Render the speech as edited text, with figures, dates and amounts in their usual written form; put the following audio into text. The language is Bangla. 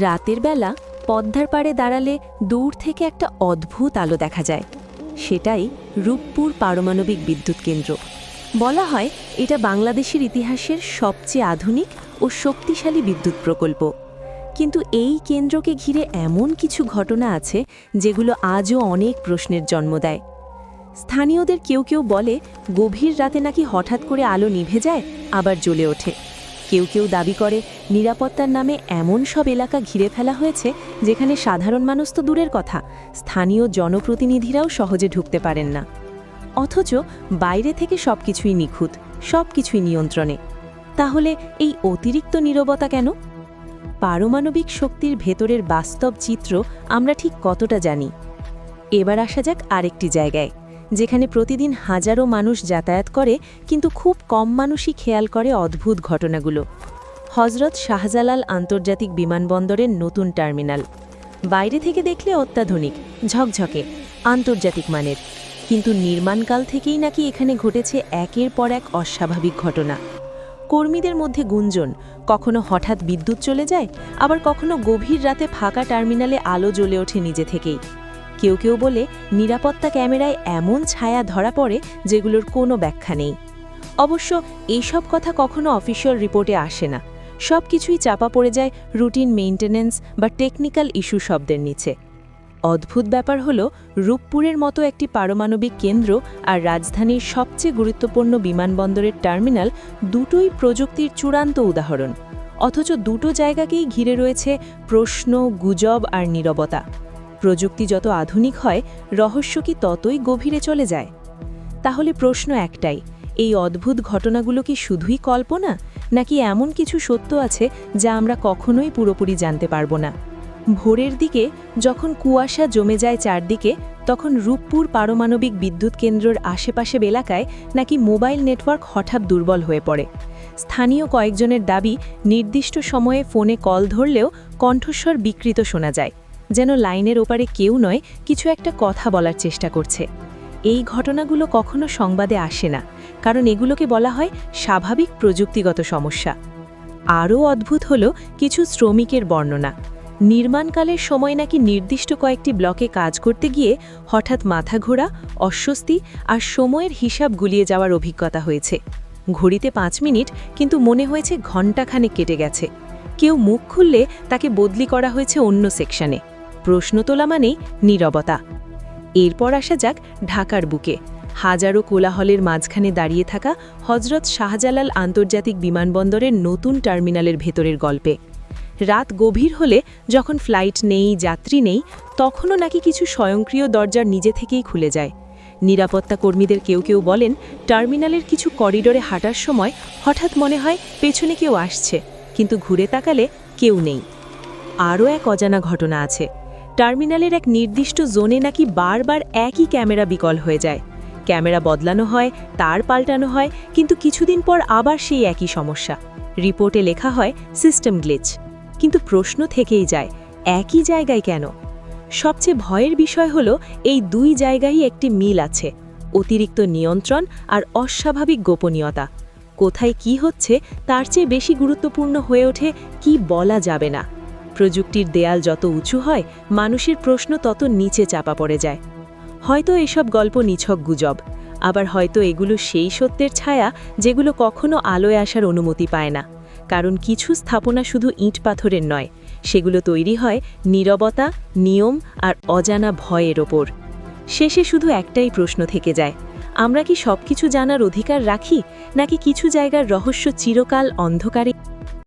রাতের বেলা পদ্মার পাড়ে দাঁড়ালে দূর থেকে একটা অদ্ভুত আলো দেখা যায়। সেটাই রূপপুর পারমাণবিক বিদ্যুৎ কেন্দ্র। বলা হয় এটা বাংলাদেশের ইতিহাসের সবচেয়ে আধুনিক ও শক্তিশালী বিদ্যুৎ প্রকল্প। কিন্তু এই কেন্দ্রকে ঘিরে এমন কিছু ঘটনা আছে যেগুলো আজও অনেক প্রশ্নের জন্ম দেয়। স্থানীয়দের কেউ কেউ বলে গভীর রাতে নাকি হঠাৎ করে আলো নিভে যায়, আবার জ্বলে ওঠে। কেউ কেউ দাবি করে নিরাপত্তার নামে এমন সব এলাকা ঘিরে ফেলা হয়েছে যেখানে সাধারণ মানুষ তো দূরের কথা, স্থানীয় জনপ্রতিনিধিরাও সহজে ঢুকতে পারেন না। অথচ বাইরে থেকে সবকিছুই নিখুঁত, সবকিছুই নিয়ন্ত্রণে। তাহলে এই অতিরিক্ত নীরবতা কেন? পারমাণবিক শক্তির ভেতরের বাস্তব চিত্র আমরা ঠিক কতটা জানি? এবার আসা যাক আরেকটি জায়গায়, যেখানে প্রতিদিন হাজারো মানুষ যাতায়াত করে কিন্তু খুব কম মানুষই খেয়াল করে অদ্ভুত ঘটনাগুলো। হজরত শাহজালাল আন্তর্জাতিক বিমানবন্দরের নতুন টার্মিনাল। বাইরে থেকে দেখলে অত্যাধুনিক, ঝকঝকে, আন্তর্জাতিক মানের, কিন্তু নির্মাণকাল থেকেই নাকি এখানে ঘটেছে একের পর এক অস্বাভাবিক ঘটনা। কর্মীদের মধ্যে গুঞ্জন, কখনো হঠাৎ বিদ্যুৎ চলে যায়, আবার কখনো গভীর রাতে ফাঁকা টার্মিনালে আলো জ্বলে ওঠে নিজে থেকেই। কেউ কেউ বলে নিরাপত্তা ক্যামেরায় এমন ছায়া ধরা পড়ে যেগুলোর কোনো ব্যাখ্যা নেই। অবশ্য এইসব কথা কখনো অফিসিয়াল রিপোর্টে আসে না, সব কিছুই চাপা পড়ে যায় রুটিন মেইনটেন্যান্স বা টেকনিক্যাল ইস্যু শব্দের নিচে। অদ্ভুত ব্যাপার হলো, রূপপুরের মতো একটি পারমাণবিক কেন্দ্র আর রাজধানীর সবচেয়ে গুরুত্বপূর্ণ বিমানবন্দরের টার্মিনাল দুটোই প্রযুক্তির চূড়ান্ত উদাহরণ, অথচ দুটো জায়গাকেই ঘিরে রয়েছে প্রশ্ন, গুজব আর নীরবতা। প্রযুক্তি যত আধুনিক হয়, রহস্য কি ততই গভীরে চলে যায়? তাহলে প্রশ্ন একটাই, এই অদ্ভুত ঘটনাগুলো কি শুধুই কল্পনা, নাকি এমন কিছু সত্য আছে যা আমরা কখনোই পুরোপুরি জানতে পারবো না? ভোরের দিকে যখন কুয়াশা জমে যায় চারদিকে, তখন রূপপুর পারমাণবিক বিদ্যুৎ কেন্দ্রের আশেপাশে এলাকায় নাকি মোবাইল নেটওয়ার্ক হঠাৎ দুর্বল হয়ে পড়ে। স্থানীয় কয়েকজনের দাবি, নির্দিষ্ট সময়ে ফোনে কল ধরলেও কণ্ঠস্বর বিকৃত শোনা যায়, যেন লাইনের ওপারে কেউ নয়, কিছু একটা কথা বলার চেষ্টা করছে। এই ঘটনাগুলো কখনো সংবাদে আসে না, কারণ এগুলোকে বলা হয় স্বাভাবিক প্রযুক্তিগত সমস্যা। আরও অদ্ভুত হলো কিছু শ্রমিকের বর্ণনা। নির্মাণকালের সময় নাকি নির্দিষ্ট কয়েকটি ব্লকে কাজ করতে গিয়ে হঠাৎ মাথা ঘোরা, অস্বস্তি আর সময়ের হিসাব গুলিয়ে যাওয়ার অভিজ্ঞতা হয়েছে। ঘড়িতে 5 মিনিট, কিন্তু মনে হয়েছে ঘণ্টাখানেক কেটে গেছে। কেউ মুখ খুললে তাকে বদলি করা হয়েছে অন্য সেকশনে। প্রশ্ন তোলা মানেই নীরবতা। এরপর আসা যাক ঢাকার বুকে, হাজারো কোলাহলের মাঝখানে দাঁড়িয়ে থাকা হজরত শাহজালাল আন্তর্জাতিক বিমানবন্দরের নতুন টার্মিনালের ভেতরের গল্পে। রাত গভীর হলে, যখন ফ্লাইট নেই, যাত্রী নেই, তখনও নাকি কিছু স্বয়ংক্রিয় দরজার নিজে থেকেই খুলে যায়। নিরাপত্তা কর্মীদের কেউ কেউ বলেন টার্মিনালের কিছু করিডোরে হাঁটার সময় হঠাৎ মনে হয় পেছনে কেউ আসছে, কিন্তু ঘুরে তাকালে কেউ নেই। আরও এক অজানা ঘটনা আছে। টার্মিনালের এক নির্দিষ্ট জোনে নাকি বারবার একই ক্যামেরা বিকল হয়ে যায়। ক্যামেরা বদলানো হয়, তার পাল্টানো হয়, কিন্তু কিছুদিন পর আবার সেই একই সমস্যা। রিপোর্টে লেখা হয় সিস্টেম গ্লিচ, কিন্তু প্রশ্ন থেকেই যায়, একই জায়গায় কেন? সবচেয়ে ভয়ের বিষয় হলো, এই দুই জায়গায় একটি মিল আছে, অতিরিক্ত নিয়ন্ত্রণ আর অস্বাভাবিক গোপনীয়তা। কোথায় কি হচ্ছে তার চেয়ে বেশি গুরুত্বপূর্ণ হয়ে ওঠে কি বলা যাবে না। প্রযুক্তির দেয়াল যত উঁচু হয়, মানুষের প্রশ্ন তত নিচে চাপা পড়ে যায়। হয়তো এসব গল্প নিছক গুজব, আবার হয়তো এগুলো সেই সত্যের ছায়া যেগুলো কখনো আলোয় আসার অনুমতি পায় না। কারণ কিছু স্থাপনা শুধু ইট পাথরের নয়, সেগুলো তৈরি হয় নীরবতা, নিয়ম আর অজানা ভয়ের ওপর। শেষে শুধু একটাই প্রশ্ন থেকে যায়, আমরা কি সবকিছু জানার অধিকার রাখি, নাকি কিছু জায়গার রহস্য চিরকাল অন্ধকারে